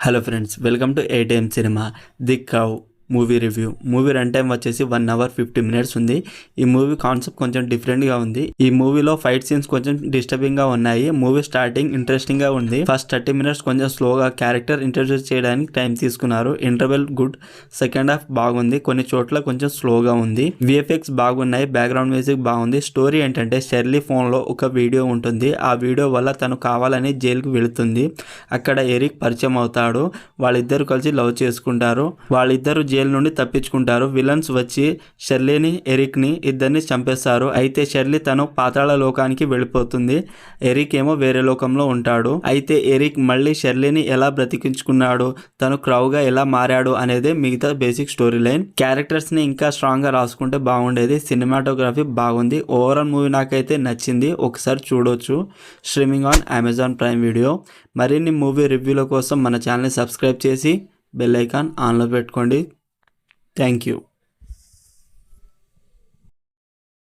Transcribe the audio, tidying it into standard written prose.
Hello friends, welcome to ATM cinema the cow movie review. Movie run time వచ్చేసి 1 hour 50 minutes ఉంది. ఈ movie concept కొంచెం డిఫరెంట్గా ఉంది. ఈ మూవీలో ఫైట్ సీన్స్ కొంచెం డిస్టర్బింగ్గా ఉన్నాయి. మూవీ స్టార్టింగ్ ఇంట్రెస్టింగ్గా ఉంది. ఫస్ట్ 30 minutes కొంచెం స్లోగా క్యారెక్టర్ ఇంట్రడ్యూస్ చేయడానికి టైం తీసుకున్నారు. Interval good. సెకండ్ హాఫ్ బాగుంది, కొన్ని చోట్ల కొంచెం స్లోగా ఉంది. విఎఫ్ఎక్స్ బాగున్నాయి, బ్యాక్గ్రౌండ్ మ్యూజిక్ బాగుంది. స్టోరీ ఏంటంటే షెర్లీ ఫోన్లో ఒక వీడియో ఉంటుంది. ఆ వీడియో వల్ల తను కావాలని జైలుకు వెళుతుంది. అక్కడ ఎరిక్ పరిచయం అవుతాడు. వాళ్ళిద్దరు కలిసి లవ్ చేసుకుంటారు. వాళ్ళిద్దరు జైలు నుండి తప్పించుకుంటారు. విలన్స్ వచ్చి షెర్లీని, ఎరిక్ ని ఇద్దరిని చంపేస్తారు. అయితే షెర్లీ తను పాతాళ లోకానికి వెళ్ళిపోతుంది. ఎరిక్ ఏమో వేరే లోకంలో ఉంటాడు. అయితే ఎరిక్ మళ్ళీ షెర్లీని ఎలా బ్రతికించుకున్నాడు, తను క్రౌగా ఎలా మారాడు అనేది మిగతా బేసిక్ స్టోరీ లైన్. క్యారెక్టర్స్ ని ఇంకా స్ట్రాంగ్ గా రాసుకుంటే బాగుండేది. సినిమాటోగ్రఫీ బాగుంది. ఓవరాల్ మూవీ నాకైతే నచ్చింది. ఒకసారి చూడొచ్చు. Streaming on Amazon prime video. మరిన్ని మూవీ రివ్యూల కోసం మన ఛానల్ని సబ్స్క్రైబ్ చేసి బెల్ ఐకాన్ ఆన్లో పెట్టుకోండి. Thank you.